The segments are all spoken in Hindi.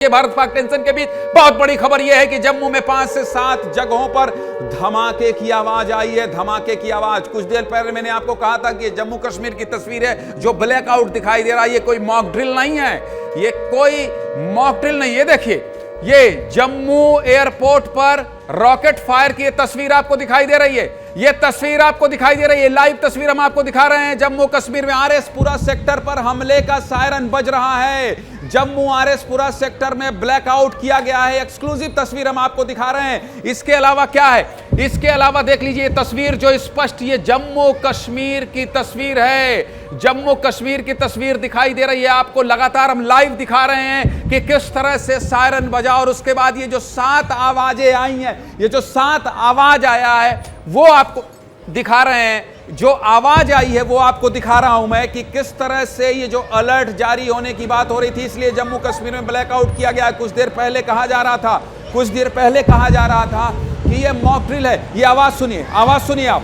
ये भारत पाक टेंशन के बीच बहुत बड़ी खबर यह है कि जम्मू में 5 से 7 जगहों पर धमाके की आवाज आई है। धमाके की आवाज। कुछ देर पहले मैंने आपको कहा था कि जम्मू कश्मीर की तस्वीर है जो ब्लैकआउट दिखाई दे रहा है। ये कोई मॉक ड्रिल नहीं है, ये कोई मॉक ड्रिल नहीं है। देखिए, ये जम्मू एयरपोर्ट पर रॉकेट फायर की तस्वीर आपको दिखाई दे रही है। ये तस्वीर आपको दिखाई दे रही है, लाइव तस्वीर हम आपको दिखा रहे हैं। जम्मू कश्मीर में आरएसपुरा सेक्टर पर हमले का सायरन बज रहा है। जम्मू आरएसपुरा सेक्टर में ब्लैकआउट किया गया है। एक्सक्लूसिव तस्वीर हम आपको दिखा रहे हैं। इसके अलावा क्या है, इसके अलावा देख लीजिए तस्वीर जो स्पष्ट, ये जम्मू कश्मीर की तस्वीर है। जम्मू कश्मीर की तस्वीर दिखाई दे रही है आपको। लगातार हम लाइव दिखा रहे हैं कि किस तरह से सायरन बजा और उसके बाद ये जो 7 आवाजें आई हैं, ये जो 7 आवाज आया है वो आपको दिखा रहे हैं। जो आवाज आई है वो आपको दिखा रहा हूं मैं कि किस तरह से ये जो अलर्ट जारी होने की बात हो रही थी, इसलिए जम्मू कश्मीर में ब्लैकआउट किया गया। कुछ देर पहले कहा जा रहा था कि ये मॉक ड्रिल है। ये आवाज सुनिए आप।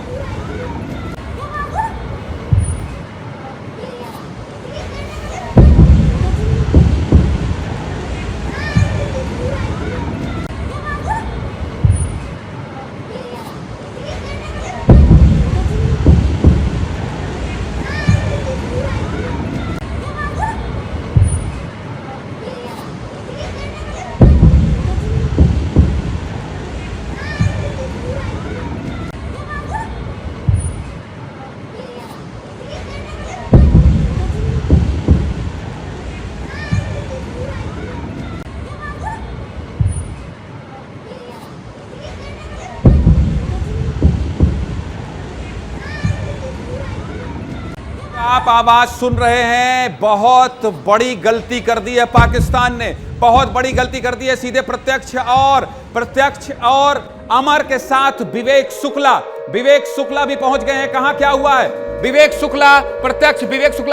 आप आवाज सुन रहे हैं। बहुत बड़ी गलती कर दी है पाकिस्तान ने, बहुत बड़ी गलती कर दी है। सीधे प्रत्यक्ष और अमर के साथ विवेक शुक्ला भी पहुंच गए हैं। कहां क्या हुआ है? विवेक शुक्ला,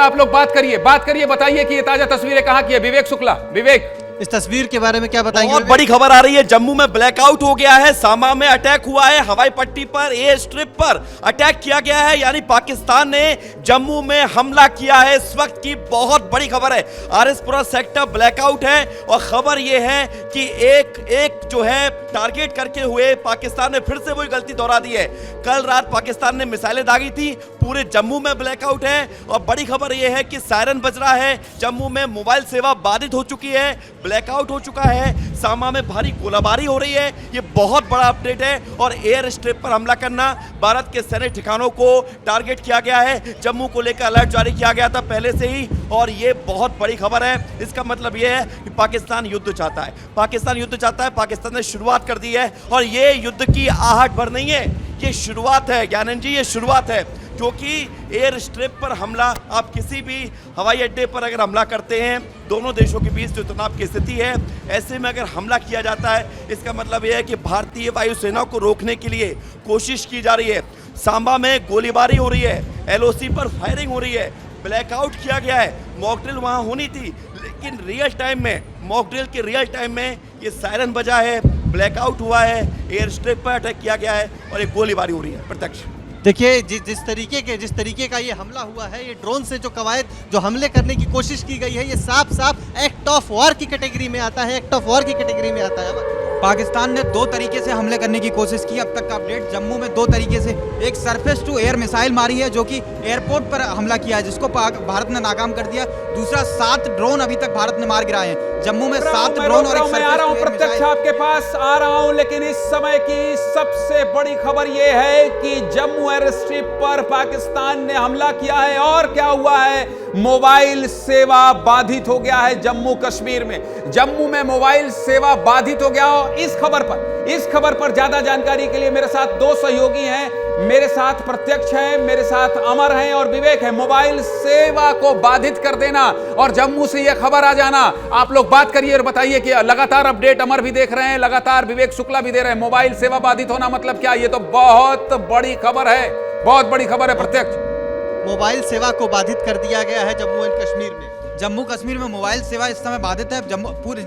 आप लोग बात करिए, बताइए कि ये ताजा तस्वीरें कहां की है। विवेक शुक्ला, विवेक, इस तस्वीर के बारे में क्या बताएंगे? बहुत बड़ी खबर आ रही है। जम्मू में ब्लैकआउट हो गया है। सामा में अटैक हुआ है। हवाई पट्टी पर, एयर स्ट्रिप पर अटैक किया गया है। यानी पाकिस्तान ने जम्मू में हमला किया है। इस वक्त की बहुत बड़ी खबर है। आरएसपुरा सेक्टर ब्लैकआउट है और खबर यह है कि एक जो है टारगेट करके हुए पाकिस्तान ने फिर से वही गलती दोहरा दी है। कल रात पाकिस्तान ने मिसाइलें दागी थी। पूरे जम्मू में ब्लैकआउट है और बड़ी खबर यह है कि सायरन बज रहा है। जम्मू में मोबाइल सेवा बाधित हो चुकी है, ब्लैकआउट हो चुका है। सामा में भारी गोलाबारी हो रही है। ये बहुत बड़ा अपडेट है और एयर स्ट्रिप पर हमला करना, भारत के सैन्य ठिकानों को टारगेट किया गया है। जम्मू को लेकर अलर्ट जारी किया गया था पहले से ही और ये बहुत बड़ी खबर है। इसका मतलब ये है कि पाकिस्तान युद्ध चाहता है। पाकिस्तान ने शुरुआत कर दी है और ये युद्ध की आहट भर नहीं है, ये शुरुआत है ज्ञानंद जी, ये शुरुआत है। क्योंकि एयर स्ट्रिप पर हमला, आप किसी भी हवाई अड्डे पर अगर हमला करते हैं, दोनों देशों के बीच जो तनाव की स्थिति है, ऐसे में अगर हमला किया जाता है, इसका मतलब यह है कि भारतीय वायुसेना को रोकने के लिए कोशिश की जा रही है। सांबा में गोलीबारी हो रही है, एलओसी पर फायरिंग हो रही है, ब्लैकआउट किया गया है। मॉक ड्रिल वहाँ होनी थी, लेकिन मॉक ड्रिल के रियल टाइम में ये सायरन बजा है, ब्लैकआउट हुआ है, एयर स्ट्रिप पर अटैक किया गया है और एक गोलीबारी हो रही है। प्रत्यक्ष देखिए, जिस तरीके का ये हमला हुआ है, ये ड्रोन से जो कवायद जो हमले करने की कोशिश की गई है, ये साफ एक्ट ऑफ वॉर की कैटेगरी में आता है। पाकिस्तान ने 2 तरीके से हमले करने की कोशिश की। अब तक का अपडेट, जम्मू में 2 तरीके से, एक सरफेस टू एयर मिसाइल मारी है जो कि एयरपोर्ट पर हमला किया है, जिसको भारत ने नाकाम कर दिया। दूसरा 7 ड्रोन अभी तक भारत ने मार गिराए हैं। जम्मू में 7 ड्रोन और एक प्रत्यक्ष आपके पास आ रहा हूं, लेकिन इस समय की सबसे बड़ी खबर यह है कि जम्मू एयर स्ट्रिप पर पाकिस्तान ने हमला किया है और क्या हुआ है, मोबाइल सेवा बाधित हो गया है। जम्मू कश्मीर में, जम्मू में मोबाइल सेवा बाधित हो गया। इस खबर पर ज्यादा जानकारी के लिए मेरे साथ 2 सहयोगी हैं। मेरे साथ प्रत्यक्ष हैं, मेरे साथ अमर हैं और विवेक है। मोबाइल सेवा को बाधित कर देना और जम्मू से यह खबर आ जाना, आप लोग बात करिए और बताइए कि लगातार अपडेट अमर भी देख रहे हैं, लगातार विवेक शुक्ला भी दे रहे हैं। मोबाइल सेवा बाधित होना मतलब क्या? ये तो बहुत बड़ी खबर है, प्रत्यक्ष। मोबाइल सेवा को बाधित कर दिया गया है जम्मू एंड कश्मीर में। जम्मू कश्मीर में मोबाइल सेवा इस समय बाधित है।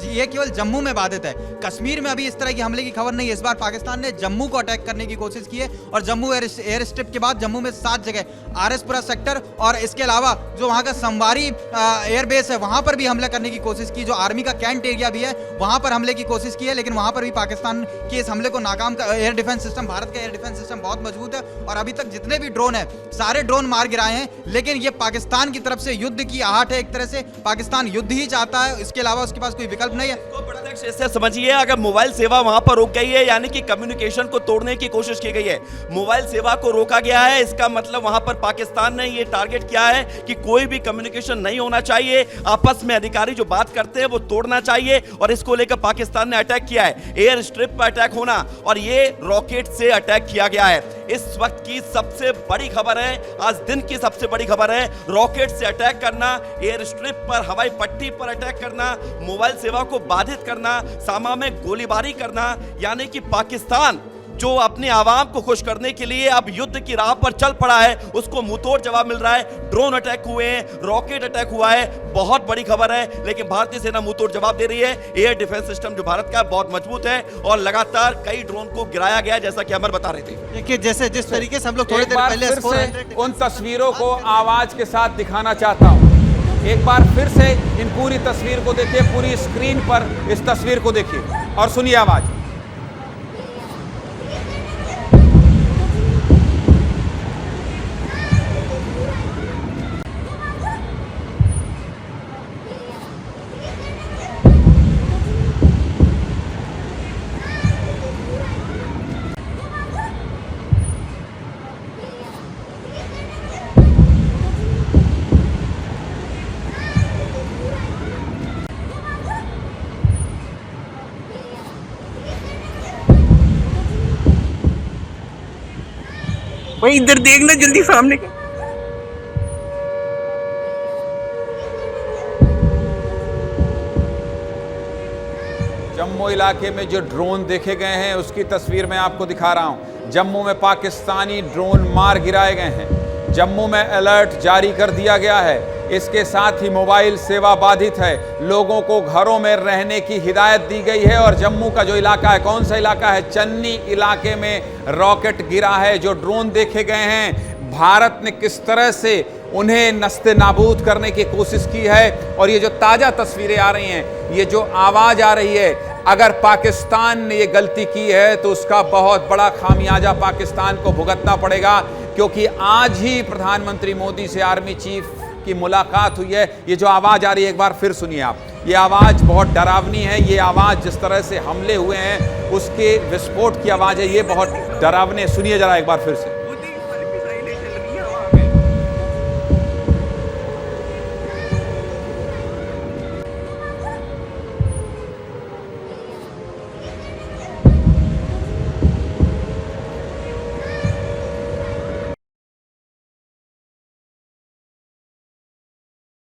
ये केवल जम्मू में बाधित है, कश्मीर में अभी इस तरह की हमले की खबर नहीं है। इस बार पाकिस्तान ने जम्मू को अटैक करने की कोशिश की है और जम्मू एयर स्ट्रिप के बाद जम्मू में 7 जगह, आरएसपुरा सेक्टर और इसके अलावा जो वहाँ का संवारी एयरबेस है वहाँ पर भी हमला करने की कोशिश की। जो आर्मी का कैंट एरिया भी है वहाँ पर हमले की कोशिश की है, लेकिन वहाँ पर भी पाकिस्तान के इस हमले को नाकाम कर। एयर डिफेंस सिस्टम, भारत का एयर डिफेंस सिस्टम बहुत मजबूत है और अभी तक जितने भी ड्रोन है सारे ड्रोन मार गिराए हैं। लेकिन ये पाकिस्तान की तरफ से युद्ध की आहट है, एक तरह से पाकिस्तान युद्ध ही चाहता है, इसके अलावा उसके पास कोई विकल्प नहीं है। तो प्रत्यक्ष इससे समझिए, अगर मोबाइल सेवा वहां पर रोक गई है यानी कि कम्युनिकेशन को तोड़ने की कोशिश की गई है, मोबाइल सेवा को रोका गया है, इसका मतलब वहां पर पाकिस्तान ने ये टारगेट किया है कि कोई भी कम्युनिकेशन नहीं होना चाहिए, आपस में अधिकारी जो बात करते हैं वो तोड़ना चाहिए और इसको लेकर पाकिस्तान ने अटैक किया है। एयर स्ट्रिप पर अटैक होना और ये रॉकेट से अटैक किया गया है। इस वक्त की सबसे बड़ी खबर है, आज दिन की सबसे बड़ी खबर है, रॉकेट से अटैक करना, एयर स्ट्रिप पर, हवाई पट्टी पर अटैक करना, मोबाइल सेवा को बाधित करना, सामा में गोलीबारी करना, यानी कि पाकिस्तान जो अपने आवाम को खुश करने के लिए अब युद्ध की राह पर चल पड़ा है उसको मुंहतोड़ जवाब मिल रहा है। ड्रोन अटैक हुए हैं, रॉकेट अटैक हुआ है, बहुत बड़ी खबर है, लेकिन भारतीय सेना मुंहतोड़ जवाब दे रही है। एयर डिफेंस सिस्टम जो भारत का है बहुत मजबूत है और लगातार कई ड्रोन को गिराया गया, जैसा कि अमर बता रहे थे। देखिए जैसे जिस तरीके से हम लोग थोड़ी एक देर बार पहले फिर से 400 उन तस्वीरों को आवाज के साथ दिखाना चाहता हूं। एक बार फिर से इन पूरी तस्वीर को देखिए, पूरी स्क्रीन पर इस तस्वीर को देखिए और सुनिए आवाज। भाई इधर देखना जल्दी सामने। जम्मू इलाके में जो ड्रोन देखे गए हैं उसकी तस्वीर मैं आपको दिखा रहा हूं। जम्मू में पाकिस्तानी ड्रोन मार गिराए गए हैं। जम्मू में अलर्ट जारी कर दिया गया है। इसके साथ ही मोबाइल सेवा बाधित है। लोगों को घरों में रहने की हिदायत दी गई है और जम्मू का जो इलाका है, कौन सा इलाका है, चन्नी इलाके में रॉकेट गिरा है। जो ड्रोन देखे गए हैं, भारत ने किस तरह से उन्हें नस्ते नाबूद करने की कोशिश की है। और ये जो ताज़ा तस्वीरें आ रही हैं, ये जो आवाज़ आ रही है, अगर पाकिस्तान ने ये गलती की है तो उसका बहुत बड़ा खामियाजा पाकिस्तान को भुगतना पड़ेगा, क्योंकि आज ही प्रधानमंत्री मोदी से आर्मी चीफ की मुलाकात हुई है। ये जो आवाज़ आ रही है, एक बार फिर सुनिए आप। ये आवाज़ बहुत डरावनी है। ये आवाज़ जिस तरह से हमले हुए हैं उसके विस्फोट की आवाज़ है, ये बहुत डरावनी है। सुनिए जरा एक बार फिर से।